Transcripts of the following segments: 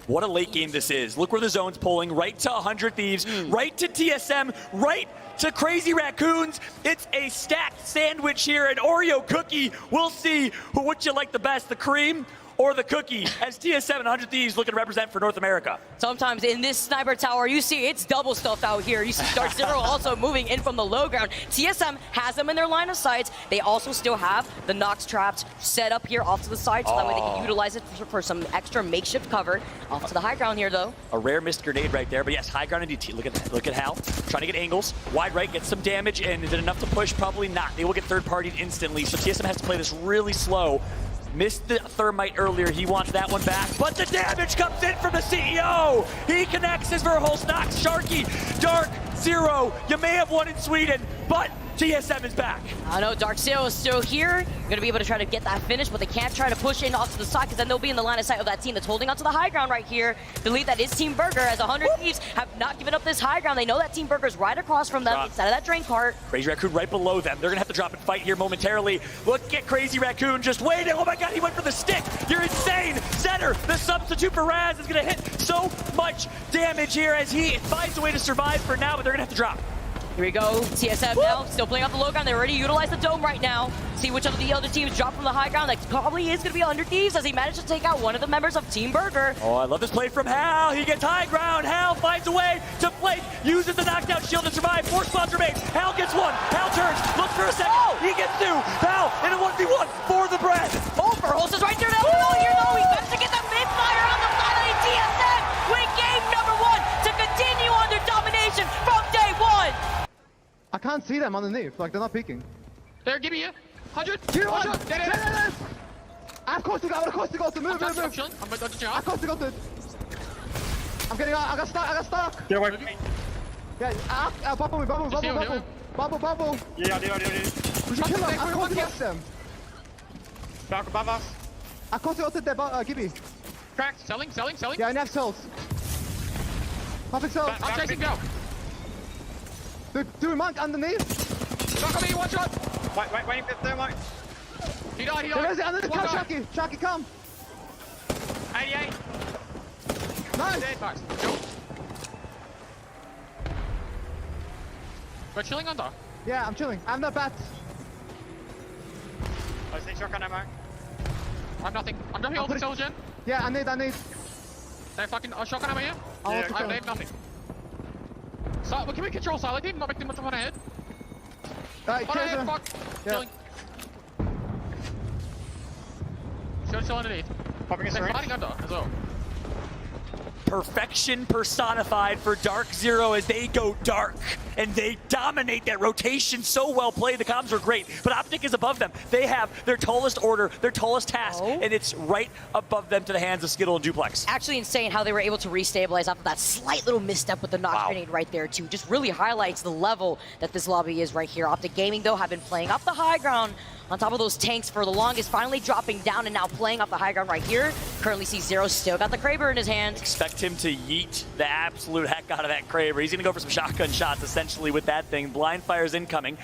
What a late game this is. Look where the zone's pulling, right to 100 Thieves, right to TSM, right to Crazy Raccoons. It's a stacked sandwich here, an Oreo cookie. We'll see which you like the best, the cream or the cookie, as TSM and 100 Thieves looking to represent for North America. Sometimes in this sniper tower, you see it's double stuffed out here. You see Dark Zero also moving in from the low ground. TSM has them in their line of sight. They also still have the Nox traps set up here off to the side, so that way they can utilize it for some extra makeshift cover. Off to the high ground here, though. A rare missed grenade right there, but yes, high ground and DT. Look at Hal trying to get angles. Wide right, gets some damage, and is it enough to push? Probably not. They will get third-partied instantly, so TSM has to play this really slow. Missed the thermite earlier. He wants that one back, but the damage comes in from the CEO. He connects his Verholz, knocks Sharky. Dark Zero, you may have won in Sweden, but TSM is back. I know Dark Zero is still here. Gonna be able to try to get that finish, but they can't try to push in off to the side because then they'll be in the line of sight of that team that's holding onto the high ground right here. Believe that is Team Burger, as 100 Thieves have not given up this high ground. They know that Team Burger's right across from them inside of that drain cart. Crazy Raccoon right below them. They're gonna have to drop and fight here momentarily. Look at Crazy Raccoon just waiting. Oh my god, he went for the stick. You're insane. Center, the substitute for Raz, is gonna hit so much damage here as he finds a way to survive for now, but they're gonna have to drop. Here we go, TSM now, still playing off the low ground. They already utilized the dome right now. See which of the other teams drop from the high ground. That probably is going to be 100 Thieves as he managed to take out one of the members of Team Burger. Oh, I love this play from Hal. He gets high ground. Hal finds a way to flank, uses the knockdown shield to survive. 4 squads remain. Hal gets one. Hal turns, looks for a second. He gets 2. Hal in a 1v1 for the bread. Oh, Verholz is right there. Oh, here though. He managed to get the mid-fire on the side of TSM. Win game number 1 to continue on their domination from day 1. I can't see them underneath, like they're not peeking. There, give me you. 100. Here, One 100. shot. Dead. I've coasted, move. I'm chilling. I'm dodging I've out. coasted. I'm getting out, I got stuck. Get away from me. Yeah, bubble. Bubble. Yeah, I do. We should kill them, I coasted against them. Back above us. I coasted ulted their Gibby. Cracked. Selling. Yeah, I have cells. Perfect cells. I'm chasing go. Dude, Monk underneath. Knock on me, one shot. Waiting for the thermite. He died. There is it, underneath, One come, guy. Sharky, come. 88. Nice. Dead. Nice. Go. We're chilling under. Yeah, I'm chilling. I'm not bad. I see shotgun ammo. I'm nothing. I'm dropping all the cells in. Yeah, I need. They fucking shotgun ammo here. I'll Yeah, also I kill. have nothing. So, can we control silent team? Not make too much of an ahead. Alright, On ahead, Chaser. fuck. Yeah. Chilling. Chill underneath. Popping a They're syringe. fighting under as well. Perfection personified for Dark Zero as they go dark and they dominate that rotation. So well played. The comms are great, but Optic is above them. They have their tallest order, their tallest task, and it's right above them to the hands of Skittle and Duplex. Actually insane how they were able to restabilize after that slight little misstep with the Nox grenade right there too. Just really highlights the level that this lobby is right here. Optic Gaming though have been playing off the high ground on top of those tanks for the longest, finally dropping down and now playing off the high ground right here. Currently see Zero still got the Kraber in his hands. Expect him to yeet the absolute heck out of that Kraber. He's gonna go for some shotgun shots essentially with that thing. Blind fire's incoming.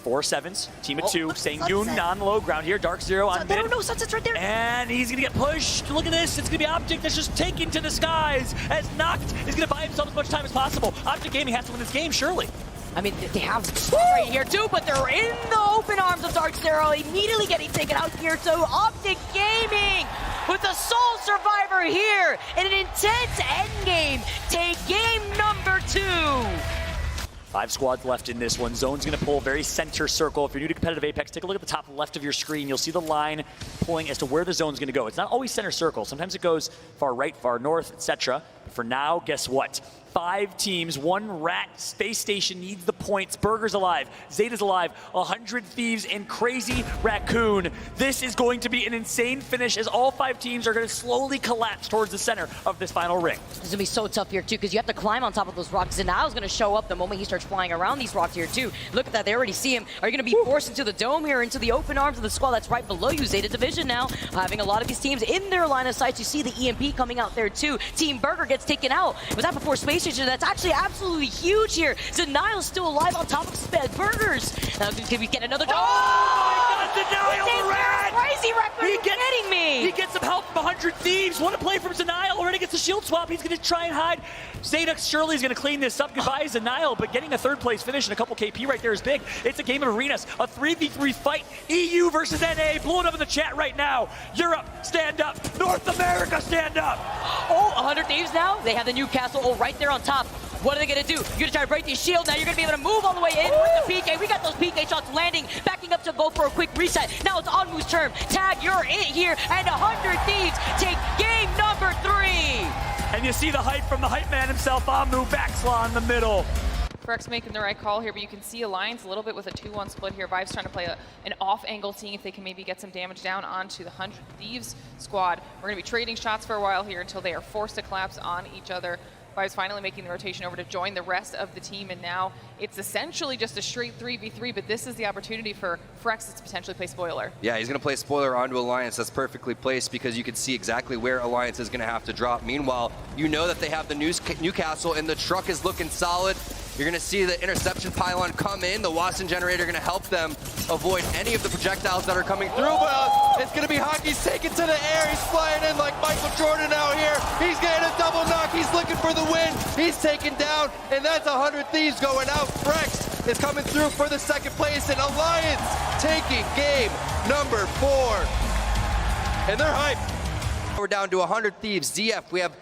4 sevens, team of 2, saying Yoon on low ground here. Dark Zero on mid. No, Sunset's right there. And he's gonna get pushed. Look at this. It's gonna be Optic that's just taken to the skies as Noct is gonna buy himself as much time as possible. Optic Gaming has to win this game, surely. I mean, they have some right here too, but they're in the open arms of Dark Zero, immediately getting taken out here. So Optic Gaming with the sole survivor here in an intense endgame. Take game number 2. 5 squads left in this one. Zone's gonna pull very center circle. If you're new to competitive Apex, take a look at the top left of your screen. You'll see the line pulling as to where the zone's gonna go. It's not always center circle. Sometimes it goes far right, far north, etc. But for now, guess what? 5 teams, 1 rat space station needs the points. Burger's alive, Zeta's alive, 100 Thieves, and Crazy Raccoon. This is going to be an insane finish as all 5 teams are going to slowly collapse towards the center of this final ring. This is going to be so tough here too, because you have to climb on top of those rocks. And now is going to show up the moment he starts flying around these rocks here too. Look at that, they already see him. Are you going to be forced into the dome here, into the open arms of the squad that's right below you? Zeta Division now having a lot of these teams in their line of sight. You see the EMP coming out there too. Team Burger gets taken out. Was that before Space Station? That's actually absolutely huge here. Zenial's still alive on top of Burgers. Now, can we get another dome? Oh my god, Denial the red! Crazy Raccoon, are you kidding me? He gets some help from 100 Thieves. What a play from Denial. Already gets a shield swap. He's going to try and hide. Zeta surely is going to clean this up. Goodbye, Denial. But getting a third place finish and a couple KP right there is big. It's a game of arenas. A 3v3 fight. EU versus NA. Blowing up in the chat right now. Europe, stand up. North America, stand up. Oh, 100 Thieves now. They have the Newcastle right there on top. What are they going to do? You're going to try to break these shields. Now you're going to be able to move all the way in with the PK. We got those PK shots landing, backing up to go for a quick reset. Now it's Onmu's turn. Tag, you're it here. And 100 Thieves take game number 3. And you see the hype from the hype man himself, Onmu, backslaw in the middle. Frex making the right call here, but you can see Alliance a little bit with a 2-1 split here. Vive's trying to play an off angle, seeing if they can maybe get some damage down onto the 100 Thieves squad. We're going to be trading shots for a while here until they are forced to collapse on each other. Vive's finally making the rotation over to join the rest of the team, and now it's essentially just a straight 3v3, but this is the opportunity for Frex to potentially play Spoiler. Yeah, he's going to play Spoiler onto Alliance. That's perfectly placed because you can see exactly where Alliance is going to have to drop. Meanwhile, you know that they have the Newcastle, and the truck is looking solid. You're going to see the interception pylon come in. The Watson generator going to help them avoid any of the projectiles that are coming through, but it's going to be Hockey's taken to the air. He's flying in like Michael Jordan out here. He's getting a double knock. He's looking for the win. He's taken down, and that's 100 Thieves going out. Frex is coming through for the second place, and Alliance taking game number 4. And they're hyped. We're down to 100 Thieves. ZF, we have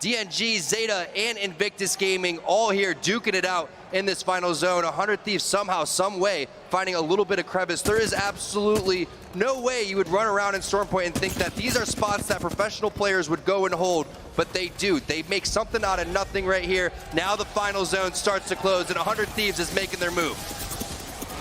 DNG, Zeta, and Invictus Gaming all here duking it out in this final zone. 100 Thieves somehow, some way, finding a little bit of crevice. There is absolutely no way you would run around in Stormpoint and think that these are spots that professional players would go and hold, but they do. They make something out of nothing right here. Now the final zone starts to close, and 100 Thieves is making their move.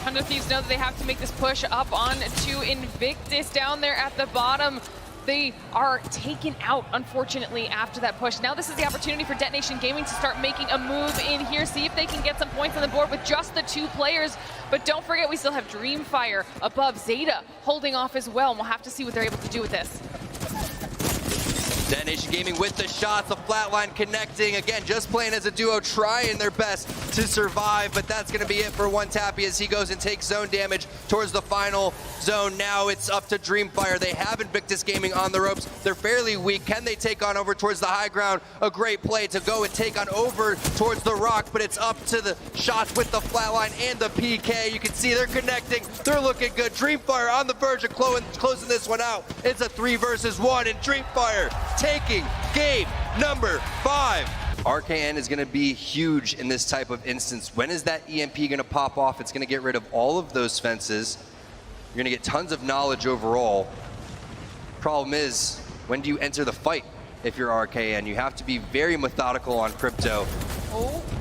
100 Thieves know that they have to make this push up on to Invictus down there at the bottom. They are taken out, unfortunately, after that push. Now this is the opportunity for Detonation Gaming to start making a move in here, see if they can get some points on the board with just the 2 players. But don't forget, we still have Dreamfire above Zeta holding off as well, and we'll have to see what they're able to do with this. Detonation Gaming with the shots, the flatline connecting. Again, just playing as a duo, trying their best to survive, but that's going to be it for One Tappy as he goes and takes zone damage towards the final zone. Now it's up to Dreamfire. They have Invictus Gaming on the ropes. They're fairly weak. Can they take on over towards the high ground? A great play to go and take on over towards the rock, but it's up to the shots with the flatline and the PK. You can see they're connecting. They're looking good. Dreamfire on the verge of closing this one out. It's a 3 versus 1, and Dreamfire taking game number 5. RKN is going to be huge in this type of instance. When is that EMP going to pop off? It's going to get rid of all of those fences. You're going to get tons of knowledge overall. Problem is, when do you enter the fight if you're RKN? You have to be very methodical on Crypto.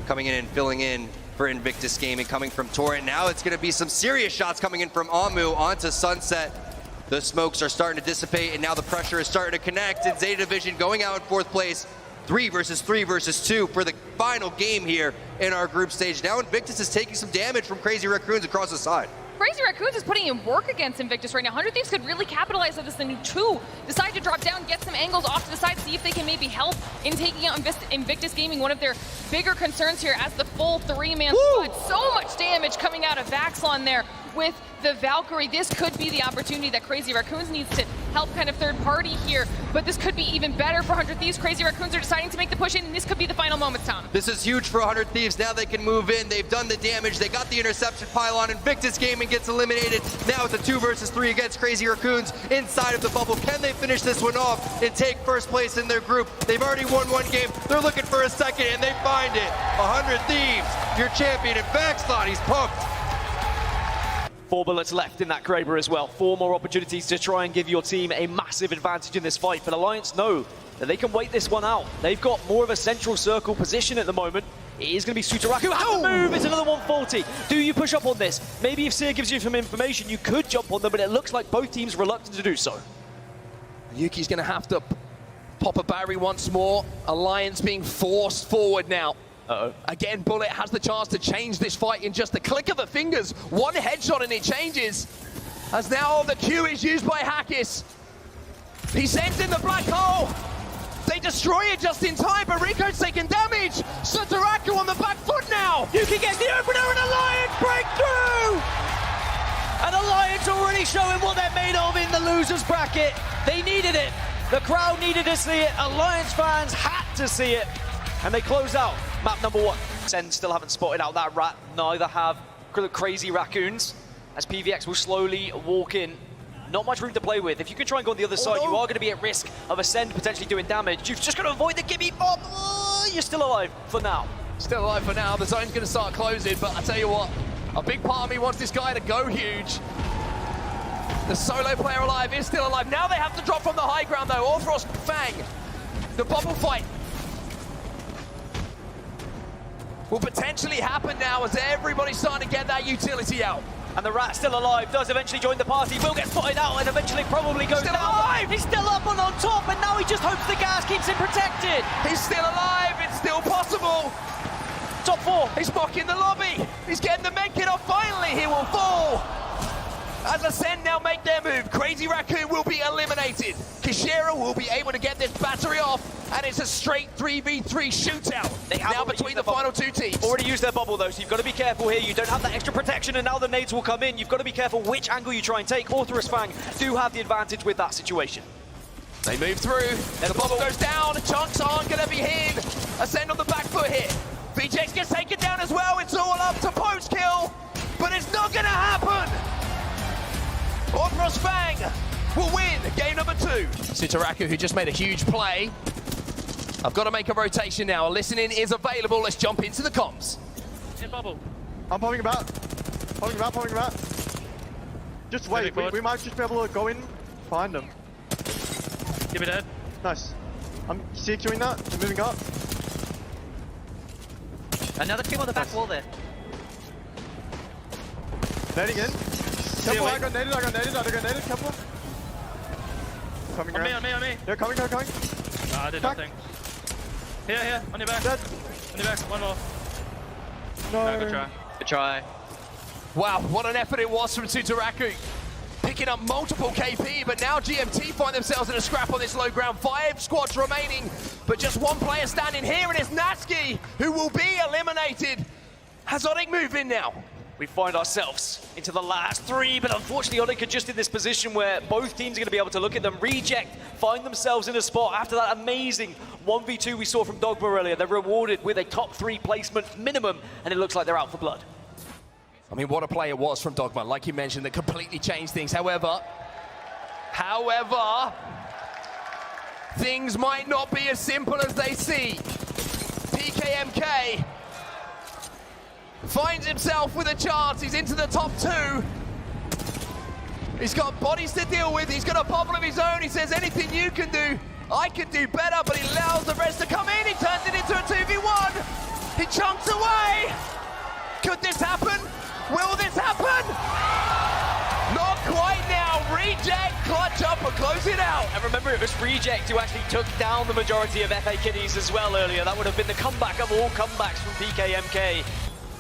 Coming in and filling in for Invictus Gaming, coming from Torrent. Now it's going to be some serious shots coming in from Onmu onto Sunset. The smokes are starting to dissipate, and now the pressure is starting to connect. And Zeta Division going out in 4th place. 3 versus 3 versus 2 for the final game here in our group stage. Now Invictus is taking some damage from Crazy Raccoons across the side. Crazy Raccoons is putting in work against Invictus right now. 100 Thieves could really capitalize on this thing too. Decide to drop down, get some angles off to the side, see if they can maybe help in taking out Invictus Gaming, one of their bigger concerns here as the full 3-man squad. So much damage coming out of Vaxlon there with the Valkyrie. This could be the opportunity that Crazy Raccoons needs to help kind of third party here, but this could be even better for 100 Thieves. Crazy Raccoons are deciding to make the push in, and this could be the final moments, Tom. This is huge for 100 Thieves. Now they can move in. They've done the damage. They got the interception pylon. Invictus Gaming gets eliminated. Now it's a 2 versus 3 against Crazy Raccoons inside of the bubble. Can they finish this one off and take first place in their group? They've already won 1 game. They're looking for a second, and they find it. 100 Thieves, your champion. And Vaxlon, he's pumped. 4 bullets left in that Kraber as well. 4 more opportunities to try and give your team a massive advantage in this fight. But Alliance know that they can wait this one out. They've got more of a central circle position at the moment. It is going to be Sutaraku. Has the move. It's another 140. Do you push up on this? Maybe if Seer gives you some information, you could jump on them, but it looks like both teams are reluctant to do so. Yuki's going to have to pop a battery once more. Alliance being forced forward now. Again, Bullet has the chance to change this fight in just a click of the fingers. 1 headshot and it changes. As now the Q is used by Hackis. He sends in the black hole. They destroy it just in time, but Rico's taking damage. Sutaraku on the back foot now. Yuki gets the opener and Alliance break through! And Alliance Alliance already showing what they're made of in the losers bracket. They needed it. The crowd needed to see it. Alliance fans had to see it. And they close out map number 1. Sen still haven't spotted out that rat. Neither have Crazy Raccoons. As PVX will slowly walk in. Not much room to play with. If you can try and go on the other side, you are going to be at risk of Ascend potentially doing damage. You've just got to avoid the gimme bomb. You're still alive for now. Still alive for now. The zone's going to start closing, but I tell you what, a big part of me wants this guy to go huge. The solo player alive is still alive. Now they have to drop from the high ground, though. Orthros, Fang, the bubble fight will potentially happen now as everybody's starting to get that utility out. And the rat still alive, does eventually join the party, will get spotted out and eventually probably goes Still down. alive! He's still up and on top, and now he just hopes the gas keeps him protected. He's still alive, it's still possible. Top 4. He's mocking the lobby. He's getting the med kit off. Finally, he will fall. As Ascend now make their move, Crazy Raccoon will be eliminated. Kishira will be able to get this battery off, and it's a straight 3v3 shootout. They have now between the final 2 teams. Already used their bubble though, so you've got to be careful here. You don't have that extra protection, and now the nades will come in. You've got to be careful which angle you try and take. Orthros Fang do have the advantage with that situation. They move through, the bubble goes down, chunks aren't going to be hit. Ascend on the back foot here. VJX gets taken down as well. It's all up to post-kill, but it's not going to happen. Orthros Fang will win game number 2. Sutaraku, who just made a huge play. I've got to make a rotation now. Listening is available. Let's jump into the comms. In bubble. I'm popping about. Popping about. Just wait. We might just be able to go in, find them. Give me dead. Nice. I'm CQing that. I'm moving up. Another team on the back wall there. Nading in. Careful, I got naded. Careful. Coming around. On me. Yeah, coming. Nah, I did Back. nothing. Here, on your back. Dead. On your back, one more. No. Good try. Good try. Wow, what an effort it was from Sutaraku. Picking up multiple KP, but now GMT find themselves in a scrap on this low ground. 5 squads remaining, but just one player standing here, and it's Natsuki, who will be eliminated. Has Onyx moved in now? We find ourselves into the last 3, but unfortunately Onyx are just in this position where both teams are going to be able to look at them, reject, find themselves in a spot after that amazing 1v2 we saw from Dogma earlier. They're rewarded with a top 3 placement minimum, and it looks like they're out for blood. I mean, what a play it was from Dogma, like you mentioned, that completely changed things. However, things might not be as simple as they see. PKMK finds himself with a chance. He's into the top 2. He's got bodies to deal with. He's got a bubble of his own. He says, anything you can do, I can do better, but he allows the rest to come in. He turns it into a 2v1. He chunks away. Could this happen? Will this happen? Not quite now. Reject, clutch up and close it out. And remember, it was Reject who actually took down the majority of FA Kiddies as well earlier. That would have been the comeback of all comebacks from PKMK.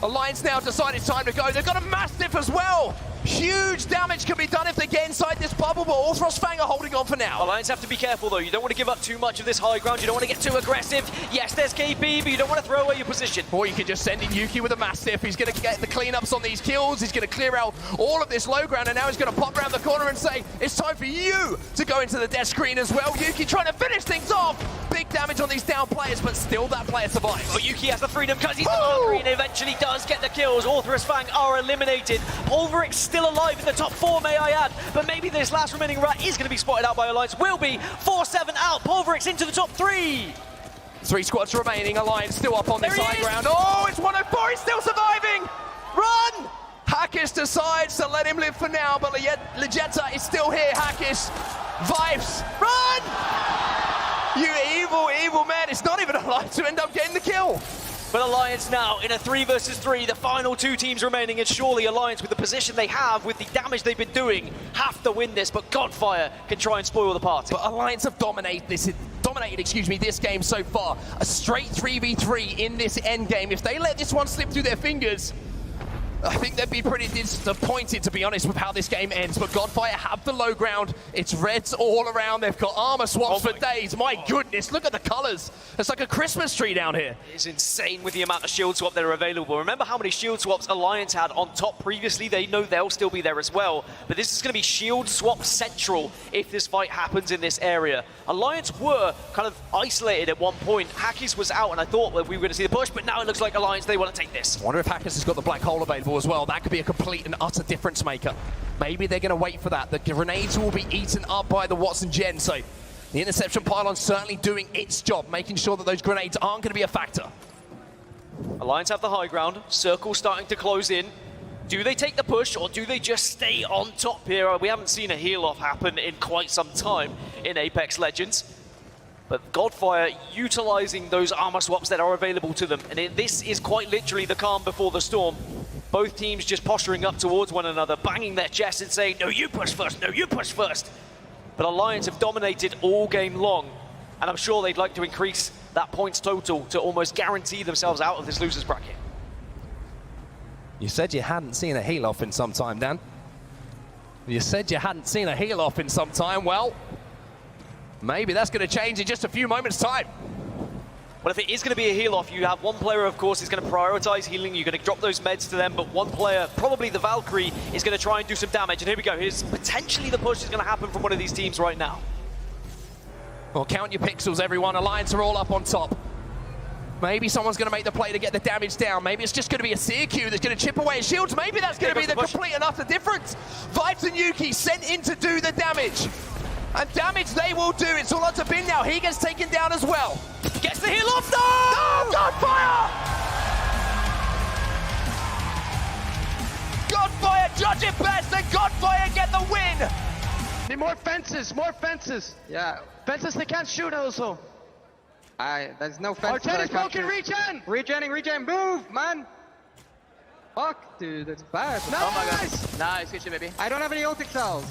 Alliance now decide it's time to go. They've got a Mastiff as well. Huge damage can be done if they get inside this bubble, but Orthros Fang are holding on for now. Alliance have to be careful though. You don't want to give up too much of this high ground. You don't want to get too aggressive. Yes, there's KP, but you don't want to throw away your position. Or you can just send in Yuki with a Mastiff. He's going to get the cleanups on these kills. He's going to clear out all of this low ground, and now he's going to pop around the corner and say, it's time for you to go into the death screen as well. Yuki trying to finish things off. Big damage on these down players, but still that player survives. Oh, Yuki has the freedom because he's the hungry and eventually does get the kills. Orthros Fang are eliminated. Pulverix still alive in the top 4, may I add, but maybe this last remaining rat is going to be spotted out by Alliance. Will be 4-7 out. Pulverix into the top 3. 3 squads remaining. Alliance still up on this high ground. Oh, it's 104. He's still surviving. Run! Hackis decides to let him live for now, but Legetta is still here. Hackis, Vibes, run! You evil, evil man. It's not even alive to end up getting the kill. But Alliance now in a 3 versus 3, the final 2 teams remaining, and surely Alliance, with the position they have, with the damage they've been doing, have to win this, but Godfire can try and spoil the party. But Alliance have dominated this game so far. A straight 3v3 in this end game. If they let this one slip through their fingers, I think they'd be pretty disappointed, to be honest, with how this game ends. But Godfire have the low ground. It's reds all around. They've got armor swaps for days. My goodness, look at the colors. It's like a Christmas tree down here. It's insane with the amount of shield swap that are available. Remember how many shield swaps Alliance had on top previously? They know they'll still be there as well. But this is going to be shield swap central if this fight happens in this area. Alliance were kind of isolated at one point. Hackis was out, and I thought that we were going to see the push, but now it looks like Alliance, they want to take this. I wonder if Hackis has got the black hole available as well. That could be a complete and utter difference maker. Maybe they're going to wait for that. The grenades will be eaten up by the Watson Gen, so the interception pylon certainly doing its job, making sure that those grenades aren't going to be a factor. Alliance have the high ground. Circle starting to close in. Do they take the push, or do they just stay on top here? We haven't seen a heal-off happen in quite some time in Apex Legends. But Godfire utilizing those armor swaps that are available to them. And this is quite literally the calm before the storm. Both teams just posturing up towards one another, banging their chests and saying, no, you push first, no, you push first. But Alliance have dominated all game long. And I'm sure they'd like to increase that points total to almost guarantee themselves out of this losers bracket. You said you hadn't seen a heal-off in some time, Dan. You said you hadn't seen a heal-off in some time. Well, maybe that's going to change in just a few moments' time. Well, if it is going to be a heal-off, you have one player, of course, is going to prioritize healing. You're going to drop those meds to them, but one player, probably the Valkyrie, is going to try and do some damage. And here we go. Here's potentially the push is going to happen from one of these teams right now. Well, count your pixels, everyone. Alliance are all up on top. Maybe someone's going to make the play to get the damage down. Maybe it's just going to be a CQ that's going to chip away at shields. Maybe that's going to be the complete and utter difference. Vibes and Yuki sent in to do the damage. And damage they will do. It's all up to Bin now. He gets taken down as well. Gets the heal off. No! No! Godfire! Godfire judge it best, and Godfire get the win! Need more fences, more fences. Yeah. Fences they can't shoot also. There's no fence. Arteta's broken, regen! Regen, move, man! Fuck, dude, that's bad. Nice! Oh my god. Nice, good shit, baby. I don't have any ultic cells.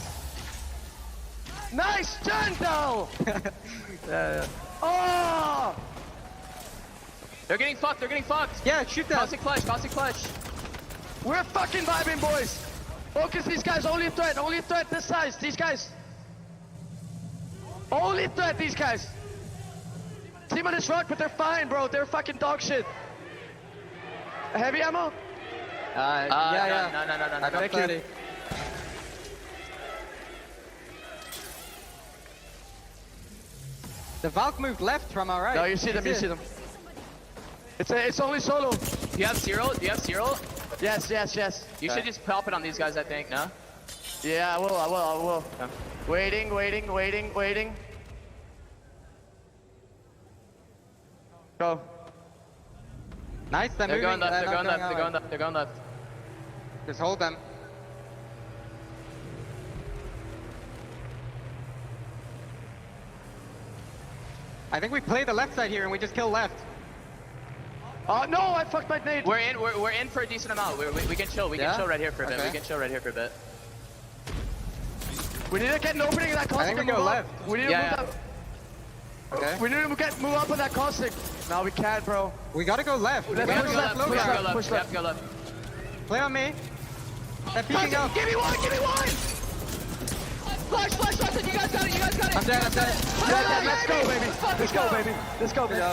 Nice gentle! Yeah. Oh! They're getting fucked, Yeah, shoot them. Caustic clutch. We're fucking vibing, boys. Focus these guys, only threat this size, these guys. Only threat, these guys. Team on this rock, but they're fine, bro. They're fucking dog shit. Heavy ammo? Yeah. No. Thank you. The Valk moved left from our right. No, you see them. It's only solo. Do you have Cyril? Yes. You should just pop it on these guys, I think, no? Yeah, I will. Okay. Waiting. Go. Nice, they're going left, they're going left. Just hold them. I think we play the left side here and we just kill left. No, I fucked my nade. We're in for a decent amount. We can chill. We can chill right here for a bit. We need to get an opening in that caustic. I think we go left. We need to move that. Okay. We need to move up on that caustic. No, we can't, bro. We gotta go left. We have to go left. Play on me. They're peeking out. Give me one. Flash, you guys got it. I'm dead. Let's go, baby.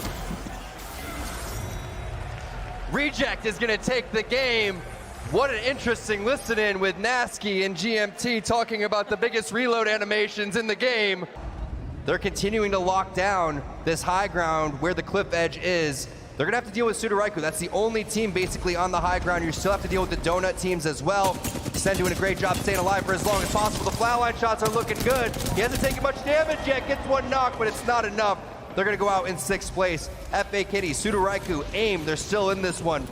Reject is going to take the game. What an interesting listen-in with Nasky and GMT talking about the biggest reload animations in the game. They're continuing to lock down this high ground where the cliff edge is. They're going to have to deal with Sudaraiku. That's the only team basically on the high ground. You still have to deal with the donut teams as well. Sen doing a great job staying alive for as long as possible. The flatline shots are looking good. He hasn't taken much damage yet. Gets one knock, but it's not enough. They're going to go out in 6th place. FA Kitty, Sudaraiku, AIM, they're still in this one.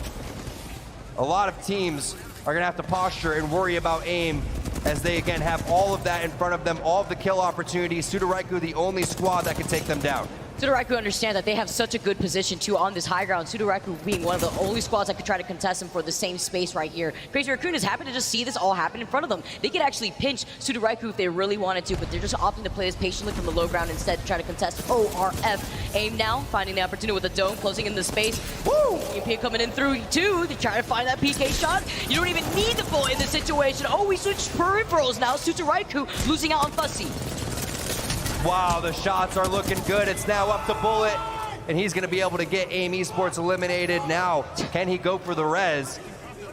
A lot of teams are going to have to posture and worry about AIM as they, again, have all of that in front of them, all of the kill opportunities. Sudaraiku, the only squad that can take them down. Sudoraku understand that they have such a good position too on this high ground. Sudoraku being one of the only squads that could try to contest him for the same space right here. Crazy Raccoon is happy to just see this all happen in front of them. They could actually pinch Sudoraku if they really wanted to, but they're just opting to play this patiently from the low ground instead to try to contest ORF. Aim now, finding the opportunity with the dome, closing in the space. Woo! EMP coming in through two. They try to find that PK shot. You don't even need the bullet in this situation. Oh, we switched peripherals now. Sudoraku losing out on Fussy. Wow, the shots are looking good. It's now up to Bullet, and he's going to be able to get AIM Esports eliminated. Now, can he go for the res?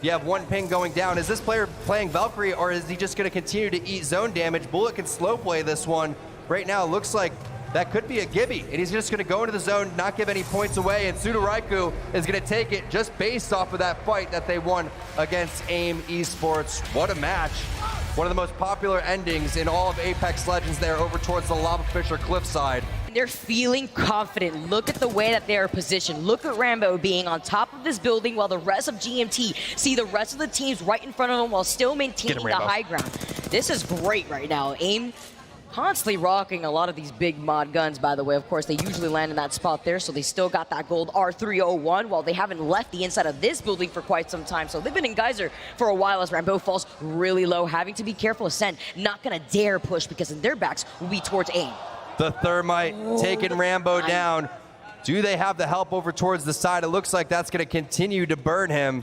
You have one ping going down. Is this player playing Valkyrie, or is he just going to continue to eat zone damage? Bullet can slow play this one. Right now, it looks like that could be a Gibby, and he's just going to go into the zone, not give any points away, and Sudoraku is going to take it just based off of that fight that they won against AIM Esports. What a match. One of the most popular endings in all of Apex Legends there over towards the Lava Fisher cliffside. They're feeling confident. Look at the way that they're positioned. Look at Rambo being on top of this building while the rest of GMT see the rest of the teams right in front of them while still maintaining the high ground. This is great right now. AIM constantly rocking a lot of these big mod guns, by the way. Of course, they usually land in that spot there, so they still got that gold R301 while they haven't left the inside of this building for quite some time. So they've been in Geyser for a while as Rambo falls really low, having to be careful. Ascend not going to dare push because in their backs will be towards AIM. The Thermite taking Rambo down. Do they have the help over towards the side? It looks like that's going to continue to burn him.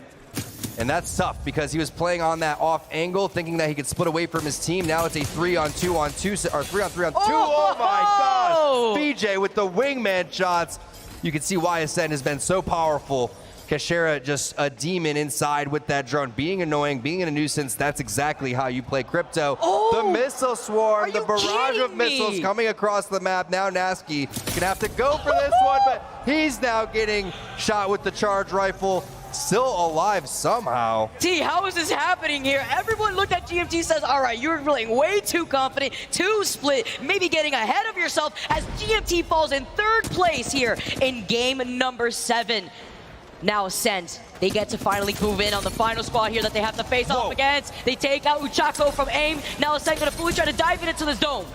And that's tough because he was playing on that off angle, thinking that he could split away from his team. Now it's a 3-on-2-on-2, or 3-on-3-on-2. Oh my gosh! BJ with the wingman shots. You can see why Ascend has been so powerful. Kashera just a demon inside with that drone. Being annoying, being a nuisance, that's exactly how you play Crypto. The missile swarm, the barrage of missiles coming across the map. Now Nasky gonna have to go for this one, but he's now getting shot with the charge rifle. Still alive somehow. T, how is this happening here? Everyone looked at GMT, says, all right, you're feeling way too confident, too split, maybe getting ahead of yourself as GMT falls in third place here in game number 7. Now Ascent, they get to finally move in on the final squad here that they have to face off against. They take out Uchako from AIM. Now Ascent gonna fully try to dive into this dome.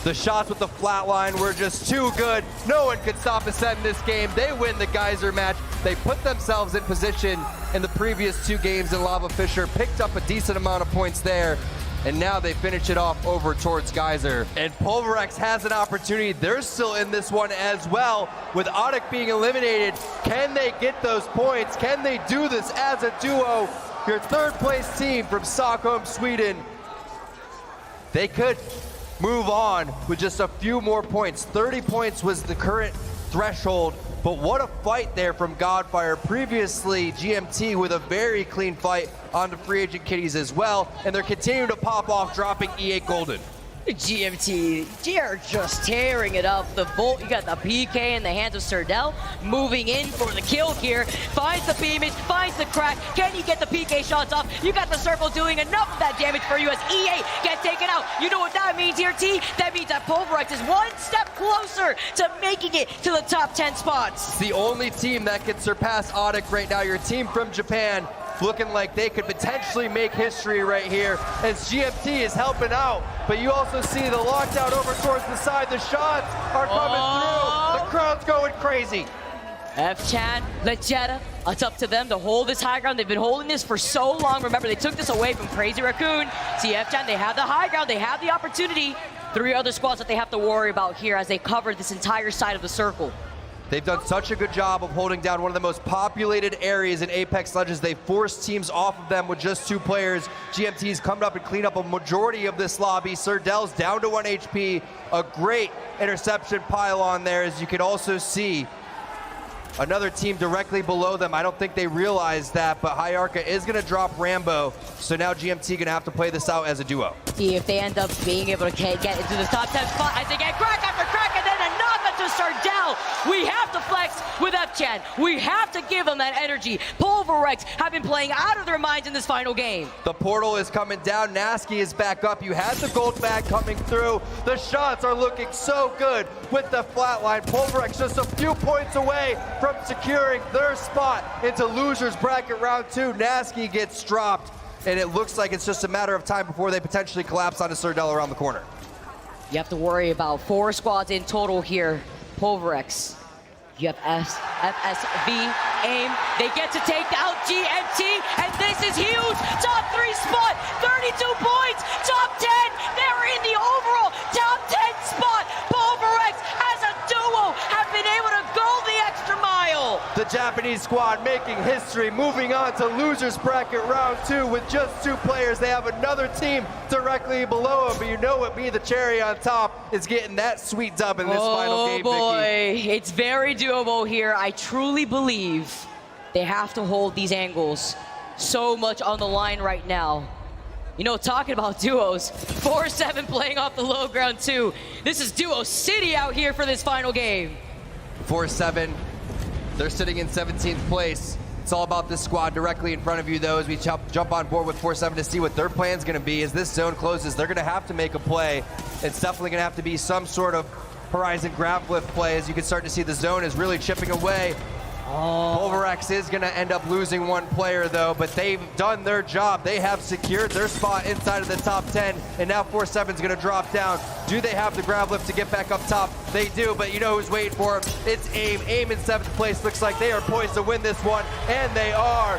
The shots with the flatline were just too good. No one could stop Ascent in this game. They win the Geyser match. They put themselves in position in the previous 2 games in Lava Fisher, picked up a decent amount of points there, and now they finish it off over towards Geyser. And Pulverex has an opportunity. They're still in this one as well. With Audic being eliminated, can they get those points? Can they do this as a duo? Your third place team from Stockholm, Sweden. They could move on with just a few more points. 30 points was the current threshold, but what a fight there from Godfire. Previously, GMT with a very clean fight on the free agent kitties as well, and they're continuing to pop off, dropping E8 Golden. GMT, they're just tearing it up. The Bolt, you got the PK in the hands of Serdell, moving in for the kill here. Finds the beamage, finds the crack. Can you get the PK shots off? You got the circle doing enough of that damage for you as E8 gets taken out. You know what that means here, T? That means that Pulverex is one step closer to making it to the top 10 spots. It's the only team that can surpass Audic right now. Your team from Japan looking like they could potentially make history right here as GMT is helping out. But you also see the lockdown over towards the side. The shots are coming through. The crowd's going crazy. F-Chan, Legetta, it's up to them to hold this high ground. They've been holding this for so long. Remember, they took this away from Crazy Raccoon. See, F-Chan, they have the high ground. They have the opportunity. 3 other squads that they have to worry about here as they cover this entire side of the circle. They've done such a good job of holding down one of the most populated areas in Apex Legends. They forced teams off of them with just 2 players. GMT's come up and cleaned up a majority of this lobby. Serdell's down to 1 HP. A great interception pylon there, as you can also see. Another team directly below them. I don't think they realize that, but Hyarka is going to drop Rambo. So now GMT going to have to play this out as a duo. See if they end up being able to get into the top 10 spot as they get crack after crack, and then a knock to Serdell. We have to flex with F-Chan. We have to give them that energy. Pulverex have been playing out of their minds in this final game. The portal is coming down. Nasky is back up. You had the gold bag coming through. The shots are looking so good with the flatline. Pulverex just a few points away from securing their spot into losers bracket round 2. Nasky gets dropped, and it looks like it's just a matter of time before they potentially collapse onto Serdell around the corner. You have to worry about 4 squads in total here. Pulverex. You have FSV, AIM. They get to take out GMT, and this is huge. Top 3 spot, 32 points, top 10. They're in the overall top 10 spot. Pulverex as a duo have been able to go the extra mile. The Japanese squad making history, moving on to losers bracket round 2 with just 2 players. They have another team directly below them, but you know what be the cherry on top is getting that sweet dub in this final game, Oh boy, Vicky. it's very doable here. I truly believe they have to hold these angles. So much on the line right now. You know, talking about duos, 4-7 playing off the low ground too. This is Duo City out here for this final game. 4-7, they're sitting in 17th place. It's all about this squad directly in front of you, though, as we jump on board with 4-7 to see what their plan's going to be. As this zone closes, they're going to have to make a play. It's definitely going to have to be some sort of Horizon grab lift play. As you can start to see, the zone is really chipping away. Pulverex is going to end up losing 1 player, though, but they've done their job. They have secured their spot inside of the top 10, and now 4-7 is going to drop down. Do they have the grab lift to get back up top? They do, but you know who's waiting for them? It's AIM. AIM in 7th place. Looks like they are poised to win this one, and they are.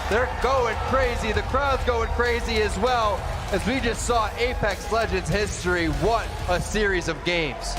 They're going crazy. The crowd's going crazy as well, as we just saw Apex Legends history. What a series of games.